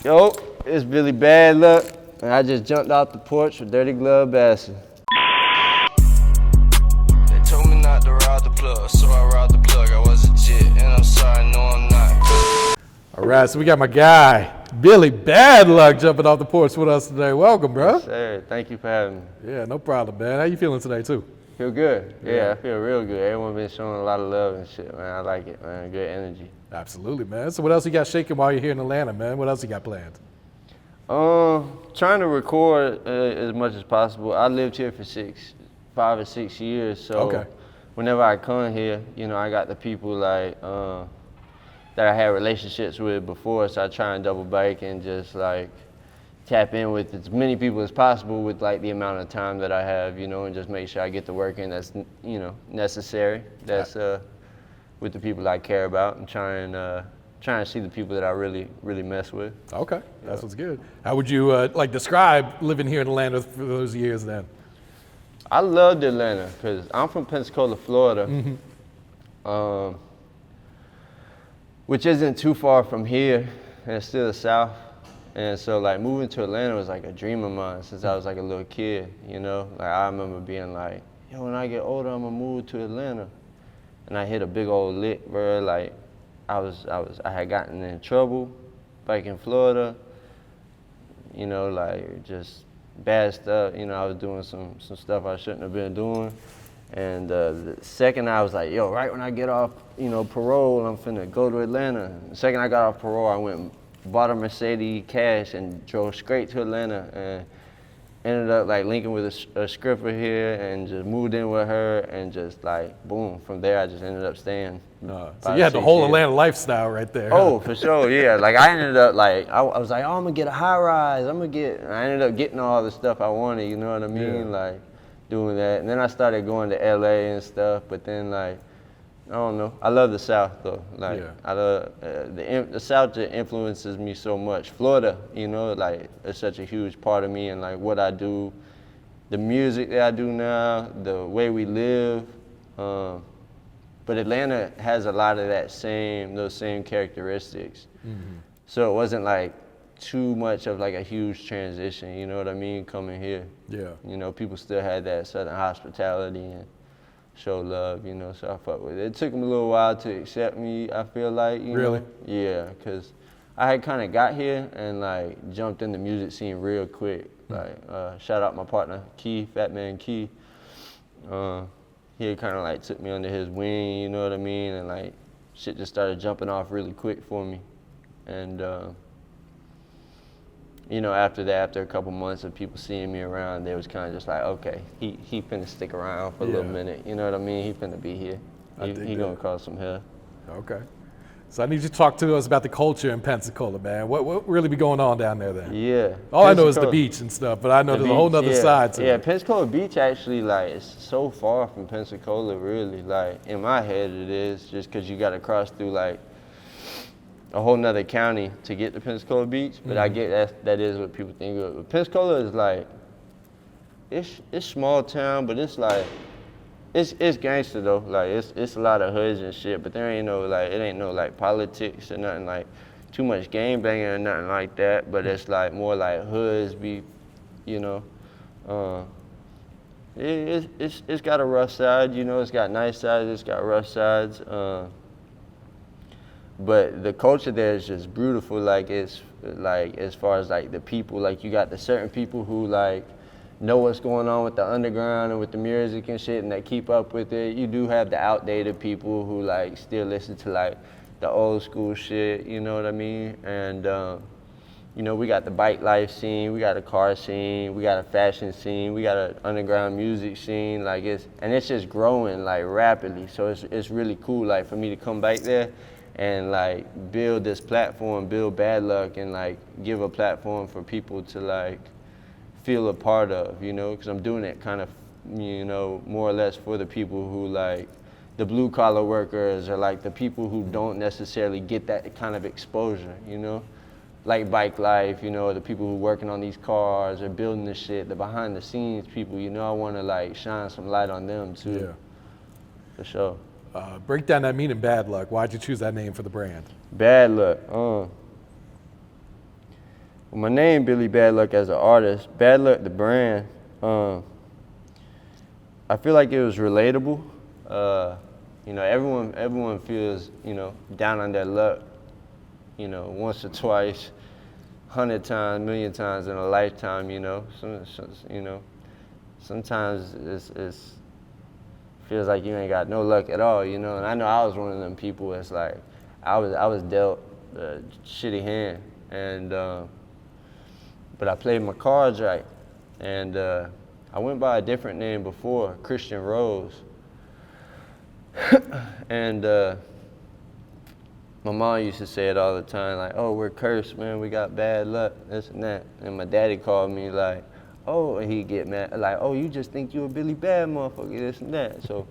Yo, it's Billy Bad Luck, and I just jumped off the porch with Dirty Glove Bastard. They told me not to ride the plug, so I ride the plug. I was a jit, and I'm sorry, no I'm not. All right, so we got my guy, Billy Bad Luck, jumping off the porch with us today. Welcome, bro. Yes, sir. Thank you for having me. Yeah, no problem, man. How you feeling today, too? Feel good. Yeah, I feel real good. Everyone been showing a lot of love and shit, man. I like it, man. Good energy. Absolutely, man. So what else you got shaking while you're here in Atlanta, man? What else you got planned? Trying to record as much as possible. I lived here for 5 or 6 years, so whenever I come here, you know, I got the people like that I had relationships with before, so I try and double back and just like tap in with as many people as possible with like the amount of time that I have, you know, and just make sure I get the work in that's, you know, necessary. That's with the people I care about, and trying to see the people that I really mess with. Okay, that's what's good. How would you like describe living here in Atlanta for those years then? I loved Atlanta because I'm from Pensacola, Florida, which isn't too far from here, and it's still the South. And so like moving to Atlanta was like a dream of mine since I was like a little kid, you know? Like I remember being like, yo, when I get older, I'm gonna move to Atlanta. And I hit a big old lick, bro. Like I had gotten in trouble back in Florida, you know, like just bad stuff. You know, I was doing some stuff I shouldn't have been doing. And the second I was like, yo, right when I get off, you know, parole, I'm finna go to Atlanta. The second I got off parole, I went and bought a Mercedes cash and drove straight to Atlanta and ended up like linking with a scripper here and just moved in with her and just like, boom, from there I just ended up staying. So you had the whole Atlanta lifestyle right there. Oh, for sure, yeah. Like I ended up like, I was like, oh, I'm gonna get a high rise. I ended up getting all the stuff I wanted, you know what I mean? Yeah. Like doing that. And then I started going to LA and stuff, but then like, I don't know. I love the South though. Like I love the South just influences me so much. Florida, you know, like it's such a huge part of me and like what I do, the music that I do now, the way we live. But Atlanta has a lot of those same characteristics. So it wasn't like too much of like a huge transition. You know what I mean? Coming here. Yeah. You know, people still had that Southern hospitality and show love, you know, so I fuck with it. It took them a little while to accept me, I feel like, you know? Yeah, because I had kind of got here and like jumped in the music scene real quick. Like, shout out my partner, Key, Fat Man Key. He kind of like took me under his wing, you know what I mean? And like, shit just started jumping off really quick for me. And, you know, after that, after a couple months of people seeing me around, they was kind of just like, okay, he finna stick around for a little minute. You know what I mean? He finna be here. He gonna cause some hell. Okay. So I need you to talk to us about the culture in Pensacola, man. What really be going on down there then? Yeah. All I know is the beach and stuff, but I know there's a whole nother side to it. Yeah, Pensacola Beach actually, like, it's so far from Pensacola, really. Like, in my head it is, just because you gotta cross through, like, a whole nother county to get to Pensacola Beach, but I get that is what people think of. But Pensacola is like, it's small town, but it's like, it's gangster though. Like it's a lot of hoods and shit, but there ain't no like, it ain't no like politics or nothing like too much gang banging or nothing like that, but it's like more like hoods be, you know, it's got a rough side, you know, it's got nice sides, it's got rough sides. But the culture there is just beautiful. Like it's like as far as like the people, like you got the certain people who like know what's going on with the underground and with the music and shit, and that keep up with it. You do have the outdated people who like still listen to like the old school shit. You know what I mean? And you know, we got the bike life scene, we got a car scene, we got a fashion scene, we got an underground music scene. Like it's just growing like rapidly. So it's really cool. Like for me to come back there and like build this platform, build Bad Luck, and like give a platform for people to like feel a part of, you know, because I'm doing it kind of, you know, more or less for the people who like the blue collar workers or like the people who don't necessarily get that kind of exposure, you know, like bike life, you know, the people who working on these cars or building this shit, the behind the scenes people, you know, I want to like shine some light on them too. Yeah. For sure. Break down that meaning, Bad Luck. Why'd you choose that name for the brand? Bad Luck. My name Billy Bad Luck as an artist, Bad Luck the brand. I feel like it was relatable. You know, everyone feels, you know, down on their luck, you know, once or twice, 100 times, million times in a lifetime. You know, you know, sometimes it's feels like you ain't got no luck at all. You know, and I know I was one of them people. It's like I was dealt a shitty hand, and but I played my cards right, and I went by a different name before, Christian Rose. And my mom used to say it all the time, like, oh, we're cursed, man, we got bad luck, this and that. And my daddy called me like, oh, and he'd get mad, like, oh, you just think you a Billy Bad motherfucker, this and that. So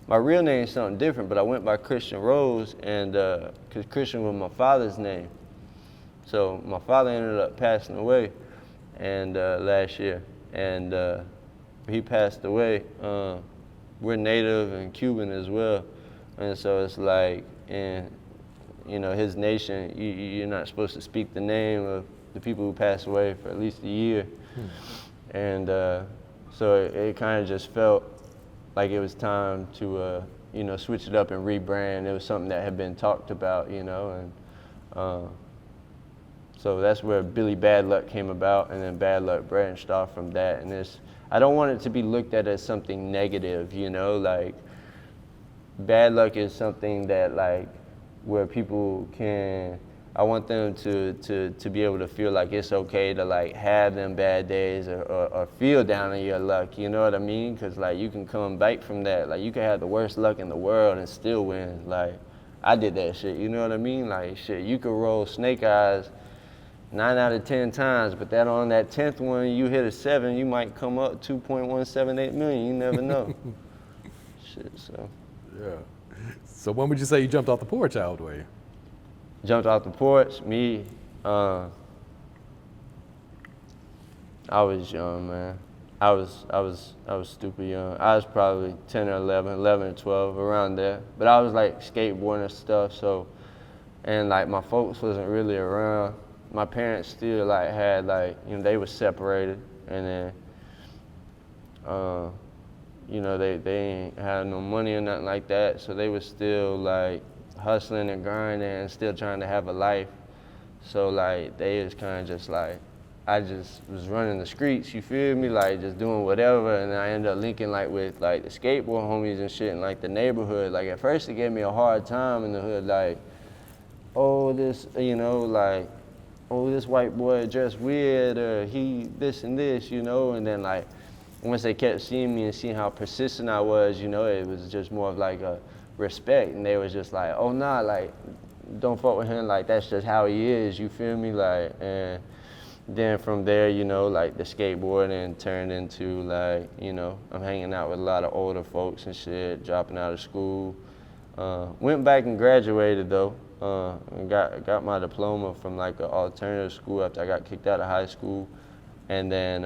my real name is something different, but I went by Christian Rose, and because Christian was my father's name. So my father ended up passing away and last year, and he passed away. We're Native and Cuban as well, and so it's like in, you know, his nation, you're not supposed to speak the name of the people who passed away for at least a year. And so it kind of just felt like it was time to, you know, switch it up and rebrand. It was something that had been talked about, you know, and so that's where Billy Bad Luck came about, and then Bad Luck branched off from that. And I don't want it to be looked at as something negative, you know, like bad luck is something that, like, where people can, I want them to be able to feel like it's okay to, like, have them bad days or feel down on your luck, you know what I mean? Because, like, you can come back from that. Like, you can have the worst luck in the world and still win. Like, I did that shit, you know what I mean? Like, shit, you could roll snake eyes 9 out of 10 times, but that on that 10th one, you hit a 7, you might come up 2.178 million. You never know. Shit, so. Yeah. So when would you say you jumped off the porch out the way? Jumped off the porch, me, I was young, man. I was stupid young. I was probably 10 or 11 or 12, around there. But I was like skateboarding and stuff, so, and like my folks wasn't really around. My parents still like had, like, you know, they were separated, and then, you know, they ain't had no money or nothing like that, so they was still like hustling and grinding and still trying to have a life. So like they was kind of just like, I just was running the streets, you feel me, like just doing whatever, and I ended up linking like with like the skateboard homies and shit in like the neighborhood. Like at first it gave me a hard time in the hood, like, oh, this, you know, like, oh, this white boy dressed weird, or he this and this, you know, and then like, once they kept seeing me and seeing how persistent I was, you know, it was just more of like a respect, and they was just like, oh, nah, like, don't fuck with him, like, that's just how he is, you feel me, like, and then from there, you know, like, the skateboarding turned into, like, you know, I'm hanging out with a lot of older folks and shit, dropping out of school. Went back and graduated, though. And got my diploma from like an alternative school after I got kicked out of high school, and then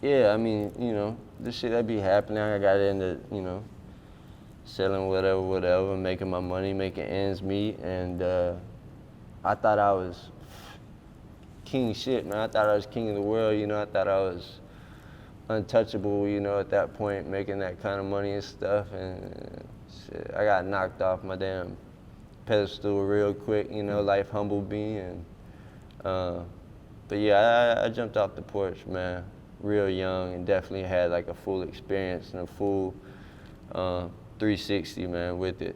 yeah, I mean, you know, this shit that be happening. I got into, you know, selling whatever, making my money, making ends meet, and I thought I was king shit, man. I thought I was king of the world, you know. I thought I was untouchable, you know, at that point, making that kind of money and stuff, and shit, I got knocked off my damn pedestal real quick, you know, life humbled me, and but yeah, I jumped off the porch, man, real young, and definitely had like a full experience and a full 360, man, with it.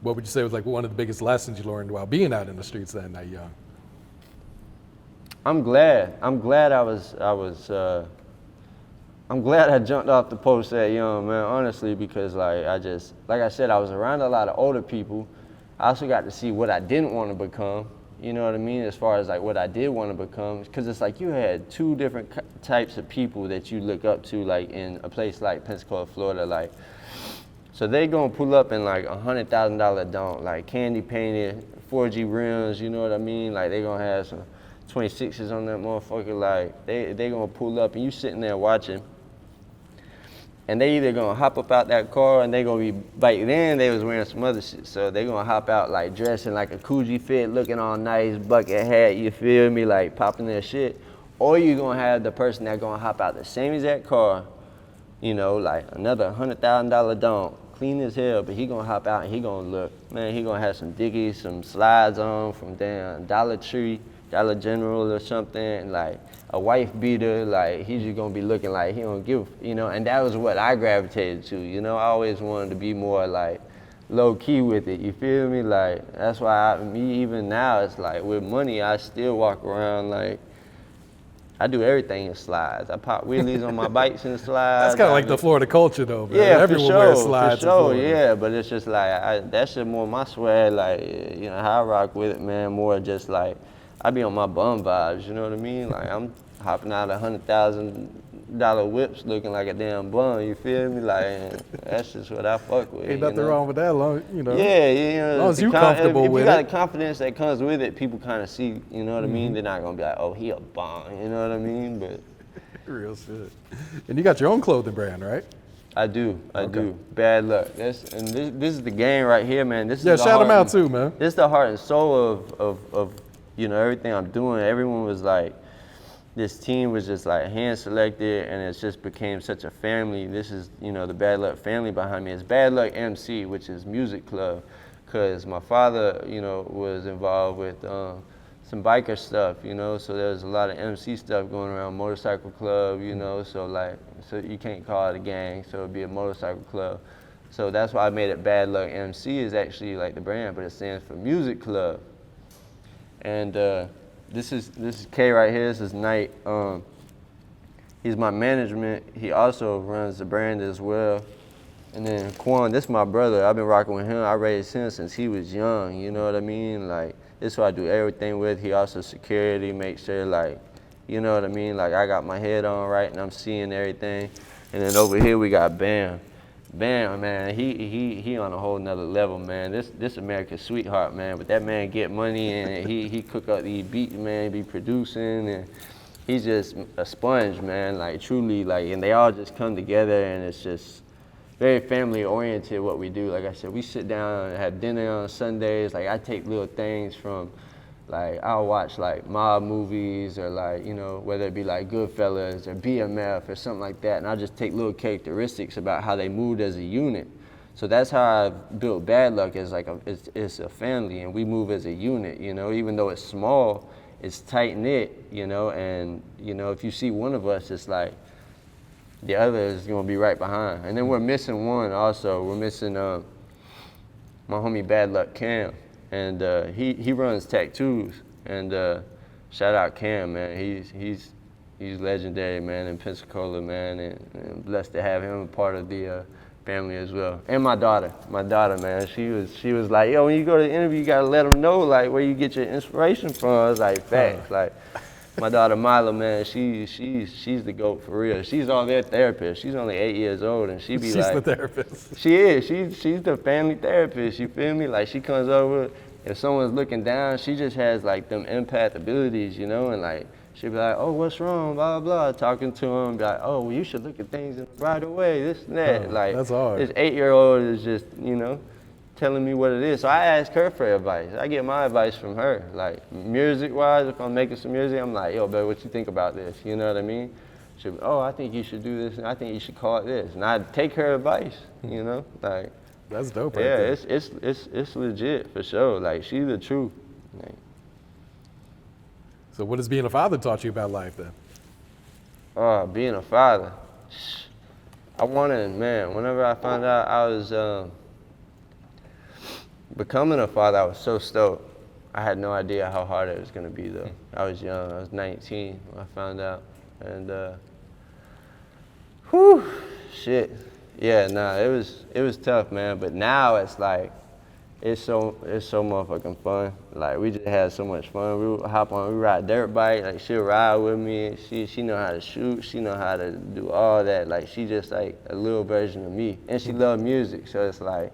What would you say was like one of the biggest lessons you learned while being out in the streets that young? I'm glad I jumped off the porch that young, man, honestly, because like I said, I was around a lot of older people. I also got to see what I didn't want to become, you know what I mean, as far as like what I did want to become, because it's like you had two different types of people that you look up to, like in a place like Pensacola, Florida, like, so they gonna pull up in like $100,000 dome, like candy painted, 4G rims, you know what I mean, like they gonna have some 26s on that motherfucker, like they gonna pull up and you sitting there watching. and they either gonna hop up out that car and they gonna be, back then they was wearing some other shit, so they gonna hop out like dressing like a Coogee fit, looking all nice, bucket hat, you feel me, like popping their shit. Or you gonna have the person that gonna hop out the same exact car, you know, like another $100,000 dome, clean as hell, but he gonna hop out and he gonna look, man, he gonna have some Dickies, some slides on from damn Dollar Tree, Dollar General or something, like a wife beater, like he's just gonna be looking like he don't give, you know, and that was what I gravitated to, you know. I always wanted to be more like low key with it, you feel me? Like, that's why me even now, it's like with money, I still walk around like, I do everything in slides. I pop wheelies on my bikes in slides. That's kind of like the Florida culture, though, man. Yeah, Everyone for sure, wears slides. for sure, yeah. But it's just like that's just more my swag. Like, you know, how I rock with it, man. More just like I be on my bum vibes. You know what I mean? Like I'm hopping out of $100,000 whips, looking like a damn bum. You feel me? Like that's just what I fuck with. Ain't nothing wrong with that, long, you know. Yeah, you know. As long as you comfortable if with you got it. the confidence that comes with it, people kind of see. You know what I mean? They're not gonna be like, oh, he a bum. You know what I mean? But Real shit. And you got your own clothing brand, right? I do. Bad luck. This is the game right here, man. This is Yeah, the shout them heart out too, man. This is the heart and soul of you know, everything I'm doing. Everyone was like, this team was just like hand selected, and it just became such a family. This is, you know, the Bad Luck family behind me. It's Bad Luck MC, which is music club, because my father, you know, was involved with some biker stuff, you know, so there's a lot of MC stuff going around, motorcycle club, you know, so you can't call it a gang, so it'd be a motorcycle club. So that's why I made it Bad Luck MC is actually like the brand, but it stands for music club. And this is K right here, this is Knight. He's my management. He also runs the brand as well. And then Quan, this is my brother. I've been rocking with him. I raised him since he was young, you know what I mean? Like, this is who I do everything with. He also security, make sure like, you know what I mean? Like I got my head on right and I'm seeing everything. And then over here we got Bam. Bam, man, he on a whole nother level, man. This America's sweetheart, man. But that man get money and he cook up these beats, man, be producing, and he's just a sponge, man. Like truly, like, and they all just come together, and it's just very family oriented what we do. Like I said, we sit down and have dinner on Sundays. Like I take little things from, like I'll watch like mob movies or like, you know, whether it be like Goodfellas or BMF or something like that, and I'll just take little characteristics about how they moved as a unit. So that's how I built Bad Luck, as like it's a family, and we move as a unit, you know, even though it's small, it's tight knit, you know, and you know, if you see one of us, it's like the other is gonna be right behind. And then we're missing one also. We're missing my homie Bad Luck Cam. And he runs tattoos, and shout out Cam, man. He's legendary, man, in Pensacola, man, and blessed to have him a part of the family as well. And my daughter, man, she was like, yo, when you go to the interview, you gotta let them know like where you get your inspiration from. I was like, facts, like. My daughter Mila, man, she's the GOAT for real. She's all their therapist. She's only 8 years old, and she be she's the therapist. She is. She's the family therapist. You feel me? Like she comes over, if someone's looking down, she just has like them empath abilities, you know, and like she'll be like, oh, what's wrong? Blah blah. Talking to him, be like, oh, well, you should look at things in the right away. This and that. Oh, like that's hard. This 8-year-old is just, you know, telling me what it is. So I ask her for advice. I get my advice from her. Like music-wise, if I'm making some music, I'm like, yo, babe, what you think about this? You know what I mean? She'll be, oh, I think you should do this, and I think you should call it this. And I take her advice, you know? Like, that's dope right yeah, there. it's legit for sure. Like, she's the truth. Like, so what has being a father taught you about life then? Being a father. I wanted, man, whenever I found out I was becoming a father, I was so stoked. I had no idea how hard it was gonna be though. I was young, I was 19 when I found out. And whew, shit. Yeah, nah, it was tough, man. But now it's like, it's so motherfucking fun. Like we just had so much fun. We would hop on, we ride dirt bike, like she'll ride with me. She know how to shoot, she know how to do all that. Like she just like a little version of me. And she loved music, so it's like,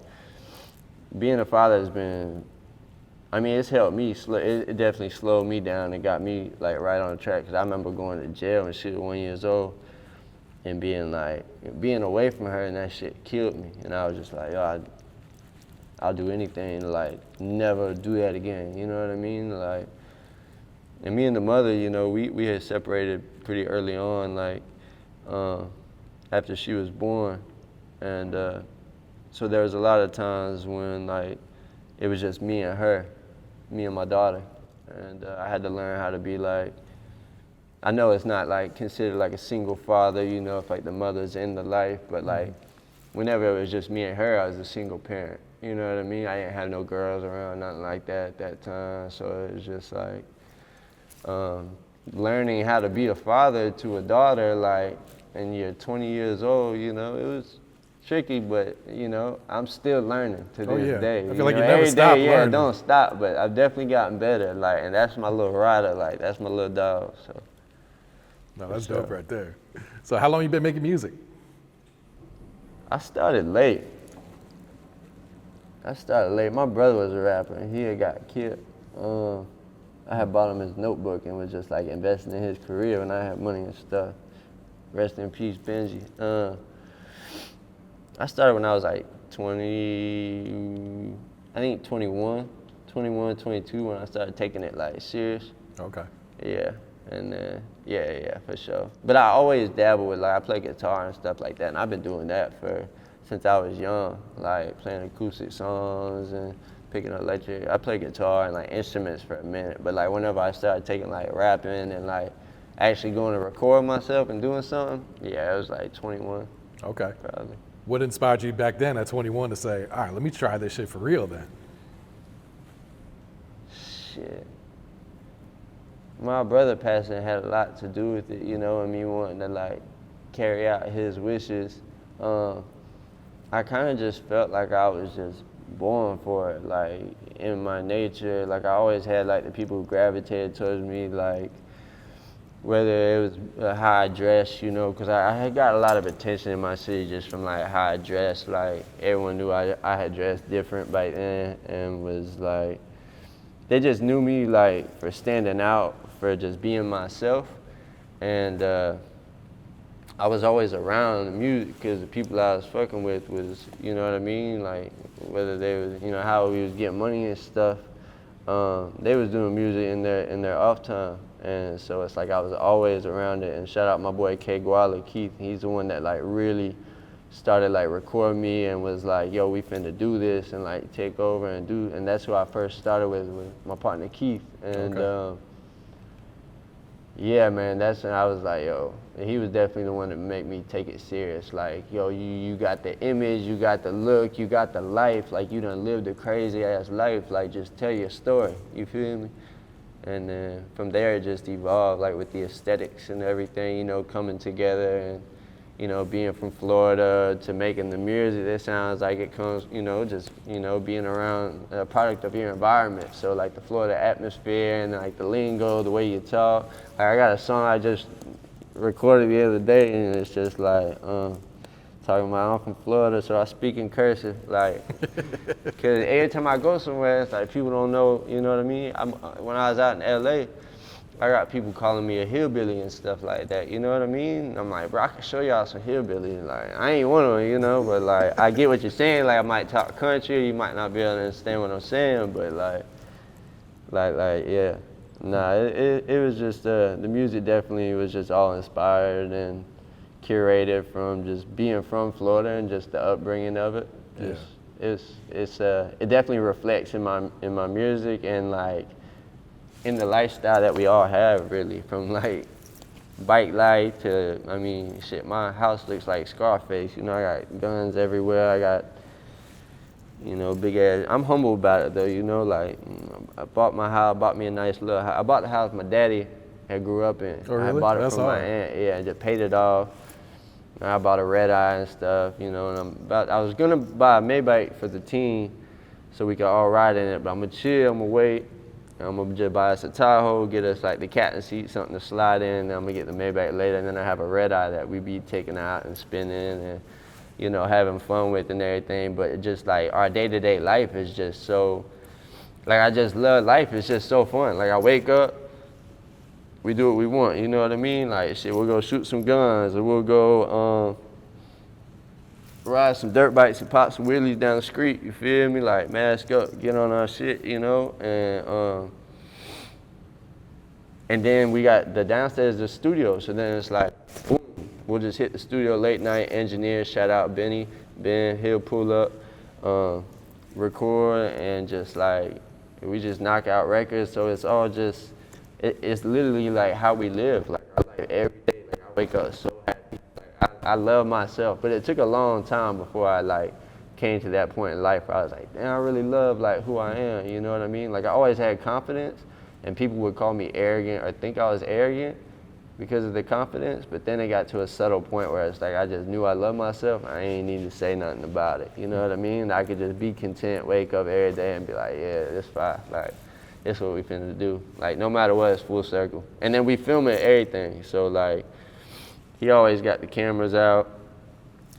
being a father has been, I mean, it's helped me, it definitely slowed me down and got me like right on the track. Cause I remember going to jail and shit at 1 year old. and being away from her, and that shit killed me. And I was just like, yo, I'll do anything to like never do that again. You know what I mean? Like, and me and the mother, you know, we had separated pretty early on, like after she was born, and so there was a lot of times when like it was just me and her, me and my daughter, and I had to learn how to be like. I know it's not like considered like a single father, you know, if like the mother's in the life, but like whenever it was just me and her, I was a single parent. You know what I mean? I didn't have no girls around, nothing like that at that time. So it was just like learning how to be a father to a daughter, like, and you're 20 years old, you know, it was tricky, but you know, I'm still learning to this day. I feel like you never stop learning. Yeah, don't stop, but I've definitely gotten better, like, and that's my little rider, like, that's my little dog, so. No, that's dope right there. So how long you been making music? I started late. My brother was a rapper, and he had got killed. I had bought him his notebook and was just like investing in his career when I had money and stuff. Rest in peace, Benji. I started when I was like 21, 22 when I started taking it like serious. Okay. Yeah, and yeah, for sure. But I always dabble with, like, I play guitar and stuff like that, and I've been doing that since I was young, like playing acoustic songs and picking up electric. I play guitar and like instruments for a minute, but like whenever I started taking like rapping and like actually going to record myself and doing something, yeah, it was like 21. Okay. Probably. What inspired you back then at 21 to say, all right, let me try this shit for real then? Shit. My brother passing had a lot to do with it, you know, and me wanting to like carry out his wishes. I kind of just felt like I was just born for it, like in my nature. Like I always had like the people who gravitated towards me, like whether it was how I dressed, you know, because I had got a lot of attention in my city just from like how I dressed. Like everyone knew I had dressed different back then, and was like, they just knew me like for standing out, for just being myself. And I was always around the music because the people I was fucking with was, you know what I mean, like whether they was, you know, how we was getting money and stuff, they was doing music in their off time. And so it's like I was always around it. And shout out my boy K Guala, Keith. He's the one that like really started like recording me and was like, yo, we finna do this and like take over and do. And that's who I first started with my partner Keith. And okay. Yeah, man, that's when I was like, yo, and he was definitely the one that made me take it serious. Like, yo, you got the image, you got the look, you got the life, like you done lived a crazy ass life, like just tell your story, you feel me? And then from there it just evolved, like with the aesthetics and everything, you know, coming together. And you know, being from Florida to making the music, it sounds like it comes, you know, just, you know, being around a product of your environment. So like the Florida atmosphere and like the lingo, the way you talk. Like I got a song I just recorded the other day, and it's just like, talking about I'm from Florida, so I speak in cursive, like, cause every time I go somewhere, it's like people don't know, you know what I mean? When I was out in LA, I got people calling me a hillbilly and stuff like that, you know what I mean? I'm like, bro, I can show y'all some hillbillies. Like, I ain't one of them, you know, but like, I get what you're saying. Like, I might talk country, you might not be able to understand what I'm saying, but like, yeah. Nah, it was just, the music definitely was just all inspired and curated from just being from Florida and just the upbringing of it. Yeah. It definitely reflects in my music and like, in the lifestyle that we all have, really, from like bike life to, I mean, shit, my house looks like Scarface, you know, I got guns everywhere, I got, you know, big ass, I'm humble about it though, you know, like, I bought my house, bought me a nice little house. I bought the house my daddy had grew up in. Oh, really? I bought it That's from my aunt, yeah, and just paid it off. And I bought a red eye and stuff, you know, and I was gonna buy a Maybach for the team so we could all ride in it, but I'm gonna chill, I'm gonna wait. I'm gonna just buy us a Tahoe, get us like the captain seat, something to slide in, and I'm gonna get the Maybach later, and then I have a red eye that we be taking out and spinning and, you know, having fun with and everything. But it just like our day-to-day life is just so, like I just love life, it's just so fun. Like I wake up, we do what we want, you know what I mean? Like, shit, we'll go shoot some guns, or we'll go ride some dirt bikes and pop some wheelies down the street, you feel me? Like, mask up, get on our shit, you know? And then we got the downstairs, the studio, so then it's like, boom, we'll just hit the studio late night, engineer, shout out Ben, he'll pull up, record, and just like, we just knock out records, so it's all just, it's literally like how we live. Like, every day, like, I wake up so happy. Like, I love myself, but it took a long time before I like came to that point in life where I was like, damn, I really love like who I am, you know what I mean? Like, I always had confidence, and people would call me arrogant or think I was arrogant because of the confidence, but then it got to a subtle point where it's like I just knew I loved myself. I ain't need to say nothing about it, you know what I mean? I could just be content, wake up every day and be like, yeah, it's fine. Like, it's what we finna do. Like, no matter what, it's full circle. And then we filming everything. So like, he always got the cameras out.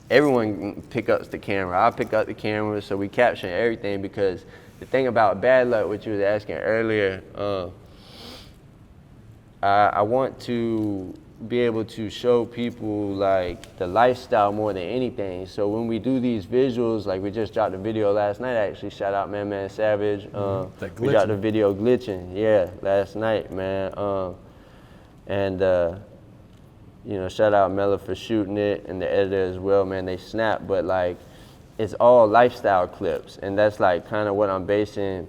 Everyone pick up the camera. I pick up the camera, so we capture everything, because the thing about Bad Luck, which you was asking earlier, I want to be able to show people like the lifestyle more than anything. So when we do these visuals, like we just dropped a video last night, actually, shout out Manman Savage. We dropped the video Glitchin, yeah, last night, man. You know, shout out Mella for shooting it, and the editor as well, man, they snap. But like, it's all lifestyle clips, and that's like kind of what I'm basing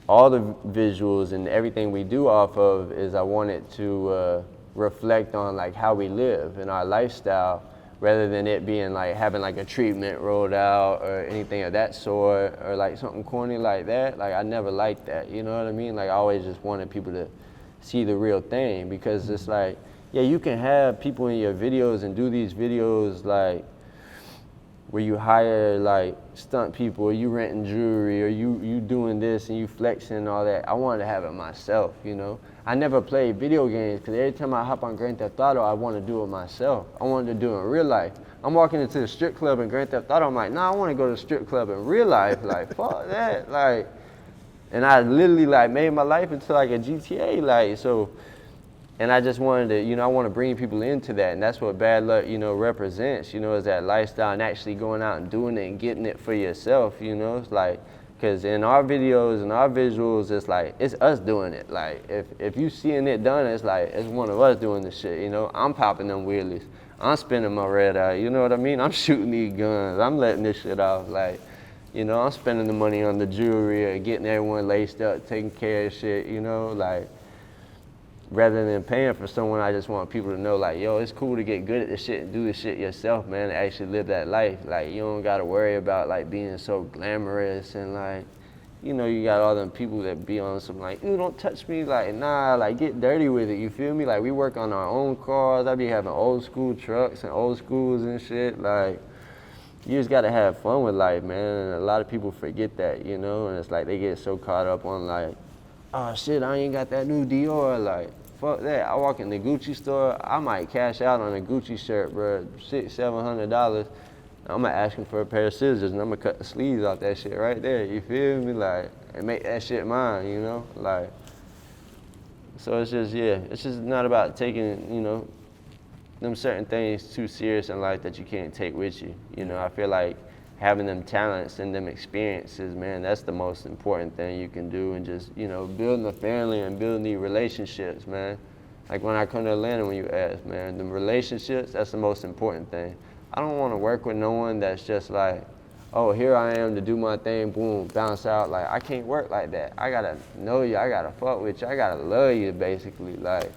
all the visuals and everything we do off of. Is I want it to reflect on like how we live and our lifestyle, rather than it being like having like a treatment rolled out or anything of that sort, or like something corny like that. Like, I never liked that, you know what I mean? Like, I always just wanted people to see the real thing, because it's like, yeah, you can have people in your videos and do these videos like where you hire like stunt people, or you renting jewelry, or you doing this and you flexing and all that. I wanted to have it myself, you know? I never played video games, because every time I hop on Grand Theft Auto, I want to do it myself. I wanted to do it in real life. I'm walking into the strip club in Grand Theft Auto, I'm like, nah, I want to go to the strip club in real life. Like, fuck that. Like, and I literally like made my life into like a GTA, like, so. And I just wanted to, you know, I want to bring people into that, and that's what Bad Luck, you know, represents, you know, is that lifestyle and actually going out and doing it and getting it for yourself, you know. It's like, because in our videos and our visuals, it's like, it's us doing it. Like, if you seeing it done, it's like, it's one of us doing the shit, you know. I'm popping them wheelies. I'm spinning my red eye, you know what I mean? I'm shooting these guns. I'm letting this shit off. Like, you know, I'm spending the money on the jewelry or getting everyone laced up, taking care of shit, you know, like, rather than paying for someone. I just want people to know, like, yo, it's cool to get good at this shit and do this shit yourself, man, and actually live that life. Like, you don't gotta worry about like being so glamorous, and like, you know, you got all them people that be on some like, ooh, don't touch me, like, nah, like, get dirty with it, you feel me? Like, we work on our own cars. I be having old school trucks and old schools and shit. Like, you just gotta have fun with life, man, and a lot of people forget that, you know, and it's like they get so caught up on like, oh shit, I ain't got that new Dior, like, fuck that. I walk in the Gucci store, I might cash out on a Gucci shirt, bro, $600-700. I'm gonna ask him for a pair of scissors, and I'm gonna cut the sleeves off that shit right there, you feel me? Like, and make that shit mine, you know? Like, so it's just, yeah, it's just not about taking, you know, them certain things too serious in life that you can't take with you. You know, I feel like having them talents and them experiences, man, that's the most important thing you can do, and just, you know, building a family and building these relationships, man. Like when I come to Atlanta, when you ask, man, the relationships, that's the most important thing. I don't want to work with no one that's just like, oh, here I am to do my thing, boom, bounce out. Like, I can't work like that. I gotta know you, I gotta fuck with you, I gotta love you, basically, like.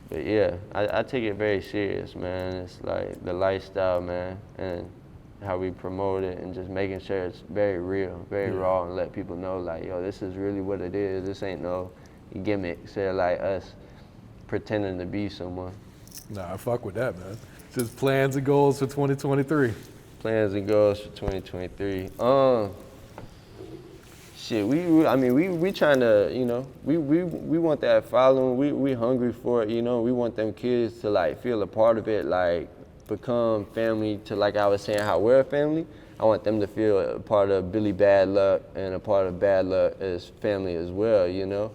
But yeah, I take it very serious, man. It's like the lifestyle, man, and how we promote it, and just making sure it's very real, very raw, and let people know, like, yo, this is really what it is. This ain't no gimmick, say like us pretending to be someone. Nah, I fuck with that, man. Just plans and goals for 2023. Plans and goals for 2023. Shit, we trying to, you know, we want that following. We hungry for it, you know. We want them kids to like feel a part of it, like become family to, like I was saying, how we're a family. I want them to feel a part of Billy Bad Luck and a part of Bad Luck as family as well, you know.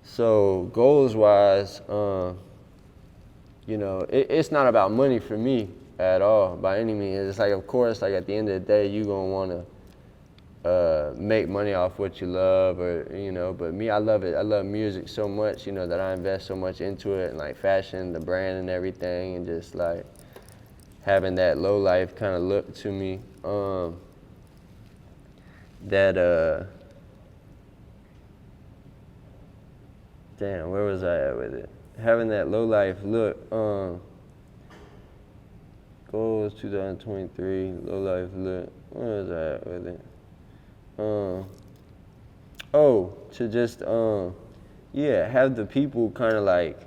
So goals wise, you know, it's not about money for me at all by any means. It's like, of course, like at the end of the day, you gonna wanna make money off what you love, or you know. But me, I love it. I love music so much, you know, that I invest so much into it, and like fashion, the brand, and everything, and just like having that low life kind of look to me. Damn, where was I at with it? Having that low life look. Goals 2023, low life look. Where was I at with it? To just have the people kind of like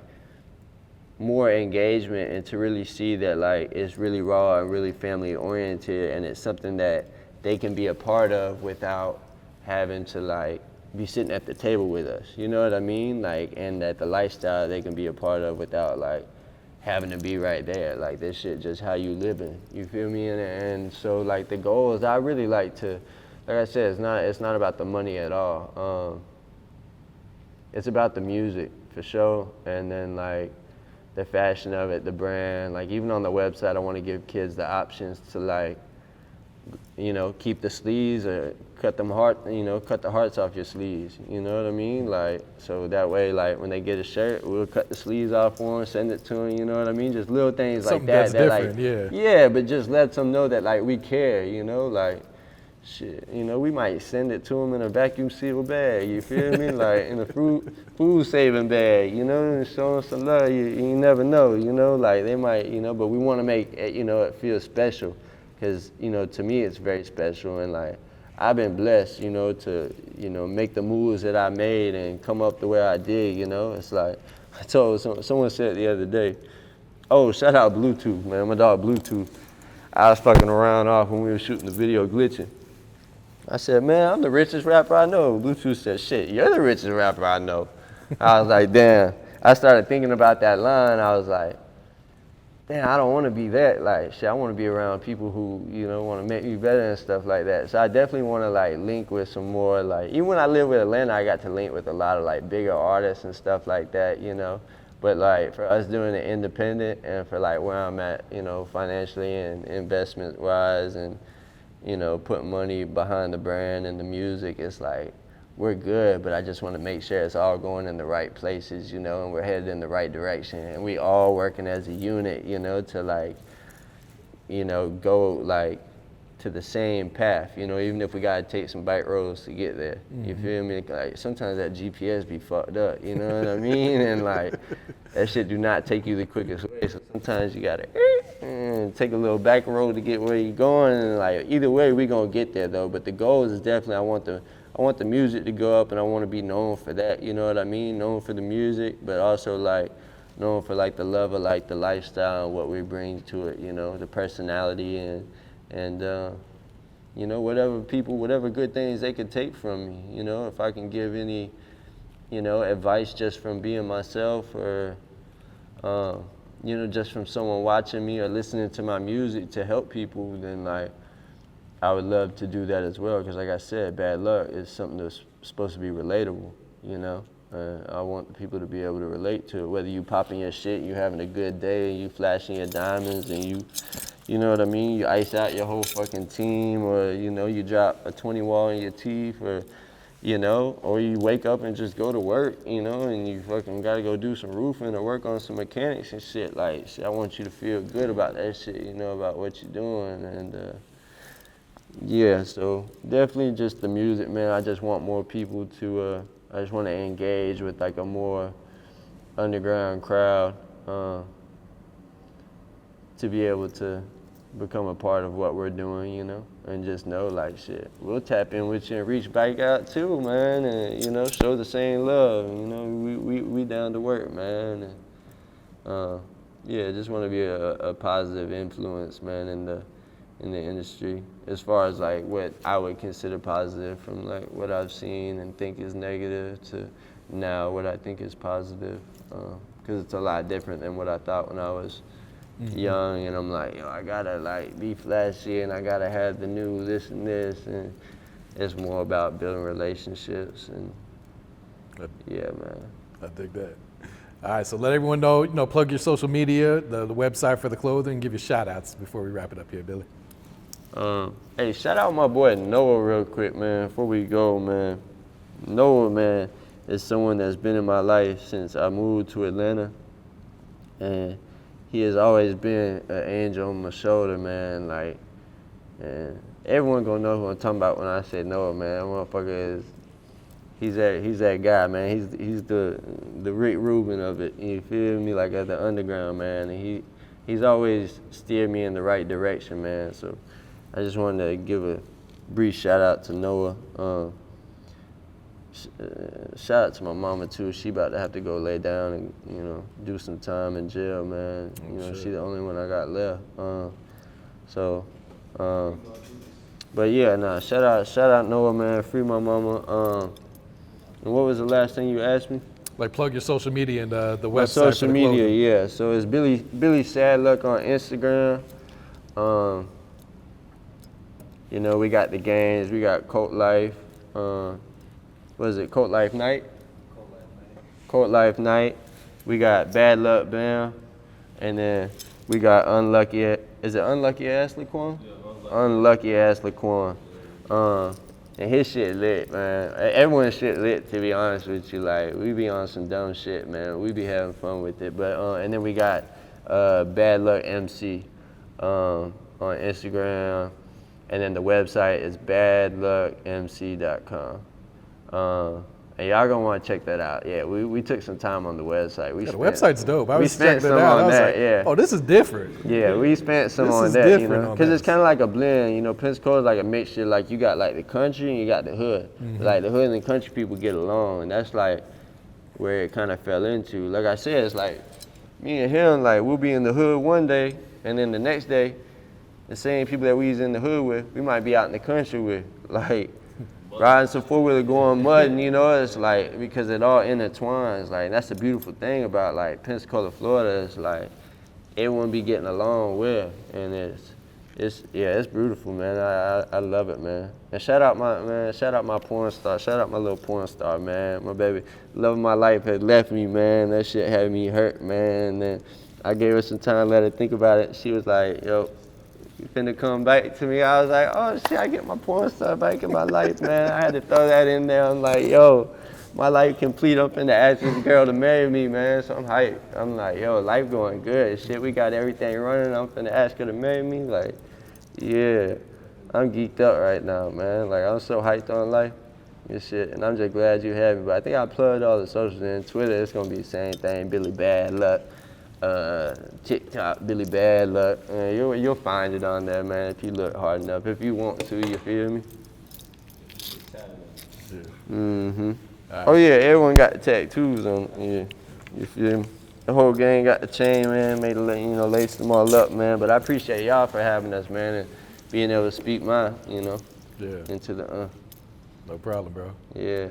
more engagement, and to really see that like it's really raw and really family oriented, and it's something that they can be a part of without having to like be sitting at the table with us, you know what I mean? Like, and that the lifestyle they can be a part of without like having to be right there. Like, this shit just how you living, you feel me? And so like the goals, I really like to, like I said, it's not about the money at all. It's about the music for sure, and then like the fashion of it, the brand. Like even on the website, I want to give kids the options to like, you know, keep the sleeves or cut the hearts off your sleeves. You know what I mean? Like, so that way, like when they get a shirt, we'll cut the sleeves off for them, send it to them. You know what I mean? Just little things Something like that. That's that different, like, yeah, but just let them know that like we care. You know, like. Shit, you know, we might send it to them in a vacuum sealed bag, you feel me? Like in a food saving bag, you know, and show them some love. You never know, you know, like they might, you know, but we want to make it, you know, it feel special, because, you know, to me it's very special, and like I've been blessed, you know, to, you know, make the moves that I made and come up the way I did, you know. It's like, I told someone said the other day, oh, shout out Bluetooth, man, my dog Bluetooth. I was fucking around off when we were shooting the video Glitchin. I said, man, I'm the richest rapper I know. Bluetooth said, shit, you're the richest rapper I know. I was like, damn. I started thinking about that line. I was like, damn, I don't want to be that. Like, shit, I want to be around people who, you know, want to make me better and stuff like that. So I definitely want to, like, link with some more, like, even when I lived with Atlanta, I got to link with a lot of, like, bigger artists and stuff like that, you know. But, like, for us doing it independent, and for, like, where I'm at, you know, financially and investment-wise, and you know, put money behind the brand and the music, it's like, we're good, but I just want to make sure it's all going in the right places, you know, and we're headed in the right direction, and we all working as a unit, you know, to like, you know, go like to the same path, you know, even if we gotta take some bike roads to get there. Mm-hmm. You feel me? Like sometimes that GPS be fucked up, you know what I mean? And like that shit do not take you the quickest way. So sometimes you gotta take a little back road to get where you're going. And like either way, we gonna get there though. But the goal is definitely I want the music to go up, and I want to be known for that. You know what I mean? Known for the music, but also like known for like the love of like the lifestyle and what we bring to it. You know, the personality and you know, whatever good things they could take from me, you know, if I can give any, you know, advice just from being myself, or, you know, just from someone watching me or listening to my music to help people, then like, I would love to do that as well, because like I said, bad luck is something that's supposed to be relatable, you know. I want people to be able to relate to it, whether you popping your shit, you having a good day, you flashing your diamonds, and you know what I mean? You ice out your whole fucking team, or, you know, you drop a 20 wall in your teeth, or, you know, or you wake up and just go to work, you know, and you fucking gotta go do some roofing or work on some mechanics and shit. Like, shit, I want you to feel good about that shit, you know, about what you're doing. And yeah, so definitely just the music, man. I just want more people to, I just want to engage with like a more underground crowd, to be able to become a part of what we're doing, you know, and just know like shit, we'll tap in with you and reach back out too, man, and, you know, show the same love, you know, we down to work, man, and yeah, just want to be a positive influence, man, in the industry, as far as like what I would consider positive, from like what I've seen and think is negative to now what I think is positive, because it's a lot different than what I thought when I was young, and I'm like, yo, I gotta like be flashy, and I gotta have the new this and this, and it's more about building relationships, and yeah, man. I dig that. All right, so let everyone know, plug your social media, the website for the clothing, give you shout outs before we wrap it up here, Billy. Hey, shout out my boy Noah real quick, man, before we go, man. Noah, man, is someone that's been in my life since I moved to Atlanta. And he has always been an angel on my shoulder, man. Like, and everyone gonna know who I'm talking about when I say Noah, man. That motherfucker is, he's that guy, man. He's the Rick Rubin of it. You feel me? Like at the underground, man. And he's always steered me in the right direction, man. So I just wanted to give a brief shout out to Noah. Shout out to my mama too. She about to have to go lay down and do some time in jail, man. She the only one I got left. But yeah, nah. Shout out Noah, man. Free my mama. And what was the last thing you asked me? Like plug your social media and the website. My social for the media, clothing. yeah. So it's Billy Sadluck on Instagram. We got the games. We got Cult Life. What is it? Cult Life Night. Cult Life Night. We got Bad Luck Bam, and then we got Unlucky. Is it Unlucky Ass Laquan? Yeah, Unlucky Ass Laquan. And his shit lit, man. Everyone's shit lit, to be honest with you. Like, we be on some dumb shit, man. We be having fun with it. But and then we got Bad Luck MC on Instagram, and then the website is badluckmc.com. And y'all gonna want to check that out. Yeah, we took some time on the website. The website's dope. I was spent checking it some out. on I was that. like, Yeah. oh, this is different. Yeah, we spent some This on is that. different on Because it's this. kind of like a blend. Pensacola's like a mixture. Like you got like the country and you got the hood. Mm-hmm. Like the hood and the country people get along, and that's like where it kind of fell into. Like I said, it's like me and him. Like we'll be in the hood one day, and then the next day, the same people that we was in the hood with, we might be out in the country with. Like riding some four-wheeler, going mudding, it's like, because it all intertwines. Like, that's the beautiful thing about, like, Pensacola, Florida. It's like, everyone be getting along well, and it's beautiful, man. I love it, man. And shout out my porn star, shout out my little porn star, man. My baby, love of my life had left me, man. That shit had me hurt, man. And then I gave her some time, let her think about it. She was like, yo, you finna come back to me. I was like, oh shit, I get my porn star back in my life, man. I had to throw that in there. I'm like, yo, my life complete. I'm finna ask this girl to marry me, man. So I'm hyped. I'm like, yo, life going good. Shit, we got everything running. I'm finna ask her to marry me. Like, yeah, I'm geeked up right now, man. Like, I'm so hyped on life and shit. And I'm just glad you had me. But I think I plugged all the socials in. Twitter, it's gonna be the same thing. Billy Bad Luck. TikTok, Billy Bad Luck. You'll find it on there, man, if you look hard enough. If you want to, you feel me? Mm-hmm. Right. Oh yeah, everyone got the tattoos on. Yeah, you feel me? The whole gang got the chain, man. Made lace them all up, man. But I appreciate y'all for having us, man, and being able to speak mine, into the. No problem, bro. Yeah.